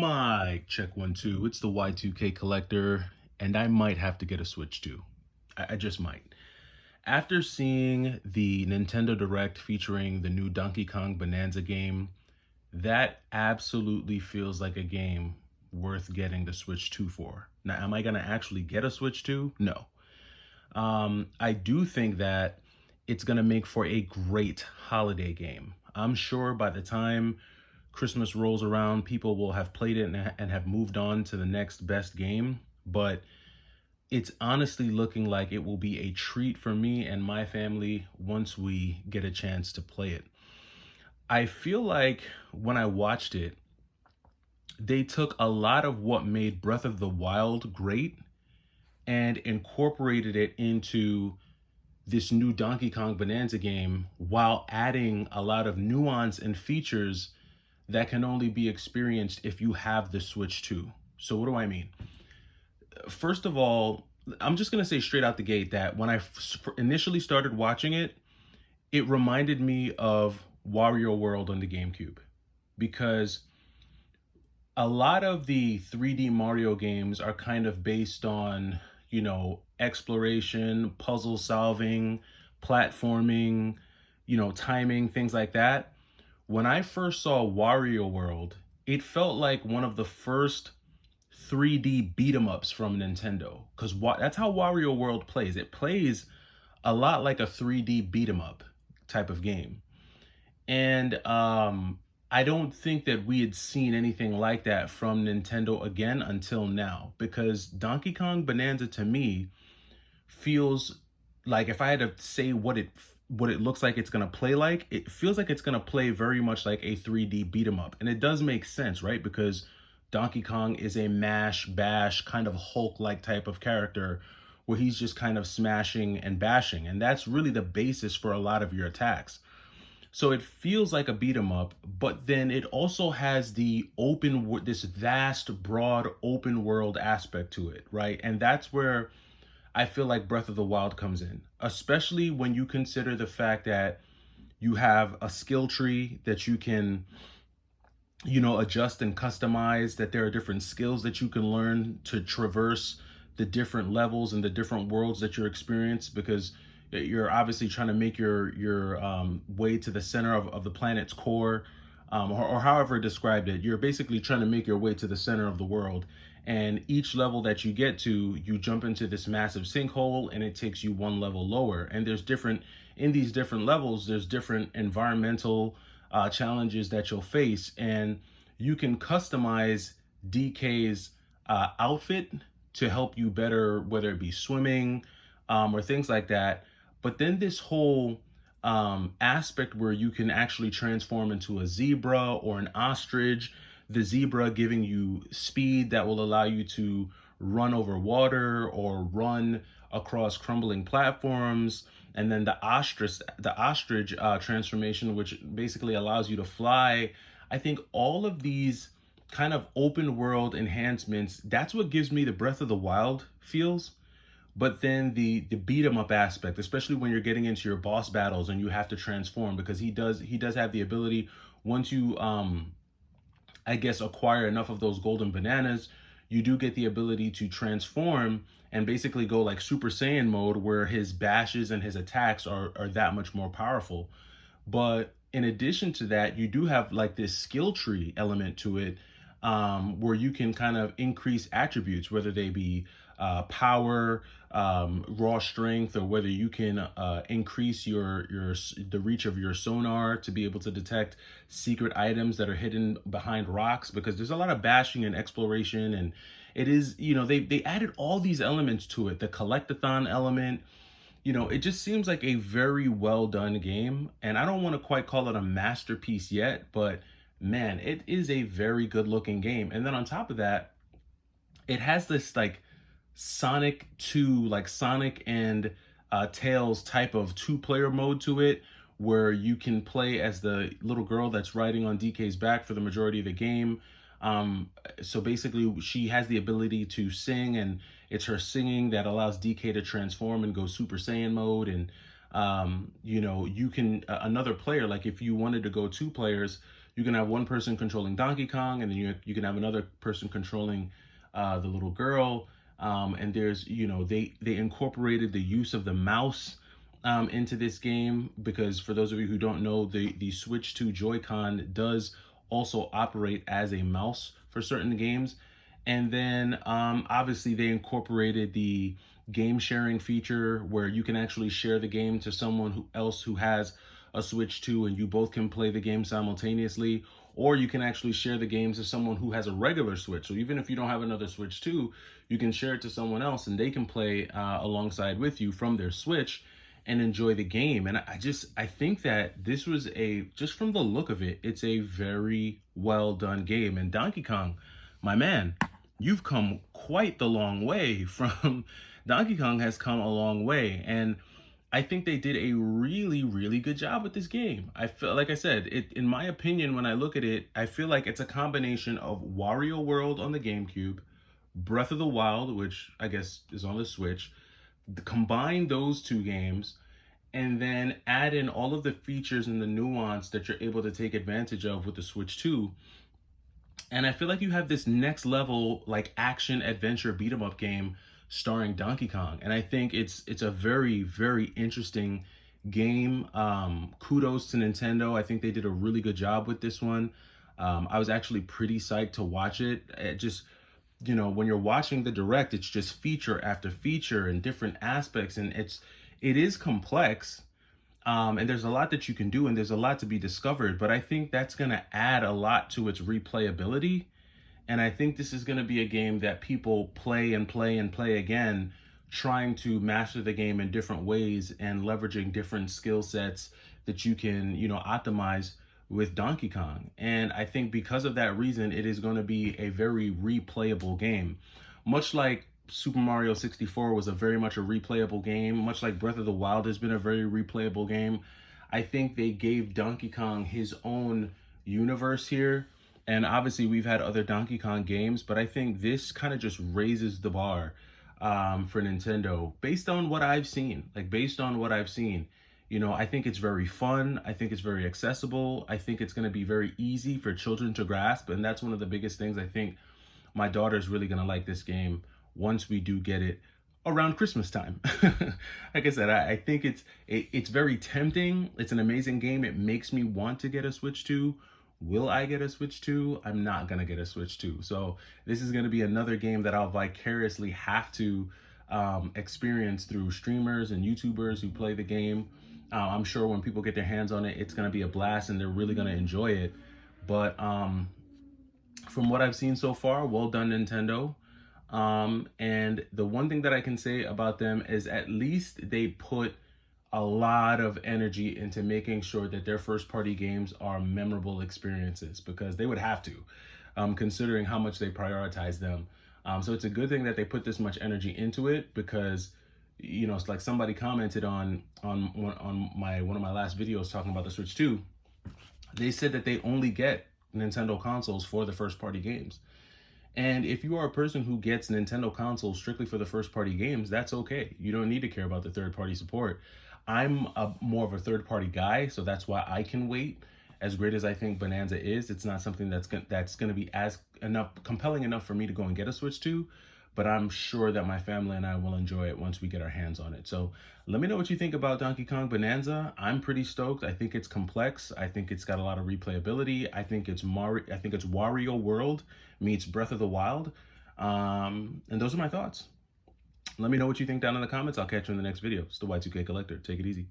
Mic check 1 2. It's the Y2K collector, and I might have to get a Switch too. I just might. After seeing the Nintendo Direct featuring the new Donkey Kong Bonanza game, that absolutely feels like a game worth getting the Switch 2 for. Now, am I gonna actually get a Switch 2? No. I do think that it's gonna make for a great holiday game. I'm sure by the time Christmas rolls around, people will have played it and have moved on to the next best game. But it's honestly looking like it will be a treat for me and my family once we get a chance to play it. I feel like when I watched it, they took a lot of what made Breath of the Wild great and incorporated it into this new Donkey Kong Bonanza game while adding a lot of nuance and features that can only be experienced if you have the Switch 2. So what do I mean? First of all, I'm just going to say straight out the gate that when I initially started watching it, it reminded me of Wario World on the GameCube because a lot of the 3D Mario games are kind of based on, exploration, puzzle solving, platforming, timing, things like that. When I first saw Wario World, it felt like one of the first 3D beat 'em ups from Nintendo because that's how Wario World plays. It plays a lot like a 3D beat 'em up type of game. And I don't think that we had seen anything like that from Nintendo again until now because Donkey Kong Bonanza to me feels like if I had to say what it looks like it's gonna play like, it feels like it's gonna play very much like a 3D beat 'em up. And it does make sense, right? Because Donkey Kong is a mash bash kind of Hulk-like type of character where he's just kind of smashing and bashing. And that's really the basis for a lot of your attacks. So it feels like a beat 'em up, but then it also has this vast, broad, open world aspect to it, right? And that's where I feel like Breath of the Wild comes in, especially when you consider the fact that you have a skill tree that you can, adjust and customize, that there are different skills that you can learn to traverse the different levels and the different worlds that you're experiencing because you're obviously trying to make your way to the center of the planet's core, or however described it. You're basically trying to make your way to the center of the world. And each level that you get to, you jump into this massive sinkhole and it takes you one level lower. And in these different levels, there's different environmental challenges that you'll face. And you can customize DK's outfit to help you better, whether it be swimming or things like that. But then this whole aspect where you can actually transform into a zebra or an ostrich, the zebra giving you speed that will allow you to run over water or run across crumbling platforms, and then the ostrich transformation, which basically allows you to fly. I think all of these kind of open world enhancements, that's what gives me the Breath of the Wild feels. But then the beat 'em up aspect, especially when you're getting into your boss battles and you have to transform, because he does have the ability, once you I guess acquire enough of those golden bananas, you do get the ability to transform and basically go like Super Saiyan mode where his bashes and his attacks are that much more powerful. But in addition to that, you do have like this skill tree element to it, where you can kind of increase attributes, whether they be power, raw strength, or whether you can increase the reach of your sonar to be able to detect secret items that are hidden behind rocks. Because there's a lot of bashing and exploration, and it is, they added all these elements to it. The collectathon element, it just seems like a very well done game. And I don't want to quite call it a masterpiece yet, but man, it is a very good looking game. And then on top of that, it has this like Sonic 2, like Sonic and Tails type of two-player mode to it, where you can play as the little girl that's riding on DK's back for the majority of the game. So basically, she has the ability to sing, and it's her singing that allows DK to transform and go Super Saiyan mode. And you can another player, like if you wanted to go two players, You can have one person controlling Donkey Kong, and then you can have another person controlling the little girl. And there's, they incorporated the use of the mouse into this game, because for those of you who don't know, the Switch 2 Joy-Con does also operate as a mouse for certain games. And then obviously they incorporated the game sharing feature where you can actually share the game to someone else who has a Switch 2, and you both can play the game simultaneously. Or you can actually share the games to someone who has a regular Switch. So even if you don't have another Switch 2, you can share it to someone else and they can play alongside with you from their Switch and enjoy the game. And I think that this was just from the look of it, it's a very well done game. And Donkey Kong, my man, you've come quite the long way from Donkey Kong has come a long way. And I think they did a really, really good job with this game. I feel like I said, in my opinion, when I look at it, I feel like it's a combination of Wario World on the GameCube, Breath of the Wild, which I guess is on the Switch. Combine those two games and then add in all of the features and the nuance that you're able to take advantage of with the Switch 2. And I feel like you have this next level, like, action adventure beat 'em up game starring Donkey Kong. And I think it's a very, very interesting game. Kudos to Nintendo. I think they did a really good job with this one. I was actually pretty psyched to watch it. It just, when you're watching the direct, it's just feature after feature and different aspects, and it is complex. And there's a lot that you can do, and there's a lot to be discovered, but I think that's going to add a lot to its replayability. And I think this is going to be a game that people play and play and play again, trying to master the game in different ways and leveraging different skill sets that you can, optimize with Donkey Kong. And I think because of that reason, it is going to be a very replayable game. Much like Super Mario 64 was a very much a replayable game, much like Breath of the Wild has been a very replayable game. I think they gave Donkey Kong his own universe here. And obviously we've had other Donkey Kong games, but I think this kind of just raises the bar for Nintendo based on what I've seen. I think it's very fun. I think it's very accessible. I think it's going to be very easy for children to grasp. And that's one of the biggest things. I think my daughter's really going to like this game once we do get it around Christmas time. Like I said, I think it's very tempting. It's an amazing game. It makes me want to get a Switch 2. Will I get a Switch 2? I'm not going to get a Switch 2. So this is going to be another game that I'll vicariously have to experience through streamers and YouTubers who play the game. I'm sure when people get their hands on it, it's going to be a blast and they're really going to enjoy it. But from what I've seen so far, well done, Nintendo. And the one thing that I can say about them is at least they put a lot of energy into making sure that their first party games are memorable experiences, because they would have to, considering how much they prioritize them. So it's a good thing that they put this much energy into it, because it's like somebody commented on one of my last videos talking about the Switch 2. They said that they only get Nintendo consoles for the first party games. And if you are a person who gets Nintendo consoles strictly for the first party games, that's okay. You don't need to care about the third party support. I'm more of a third party guy, so that's why I can wait. As great as I think Bonanza is, it's not something that's going to be compelling enough for me to go and get a Switch 2, but I'm sure that my family and I will enjoy it once we get our hands on it. So let me know what you think about Donkey Kong Bonanza. I'm pretty stoked. I think it's complex. I think it's got a lot of replayability. I think it's Wario World meets Breath of the Wild. And those are my thoughts. Let me know what you think down in the comments. I'll catch you in the next video. It's the Y2K Collector. Take it easy.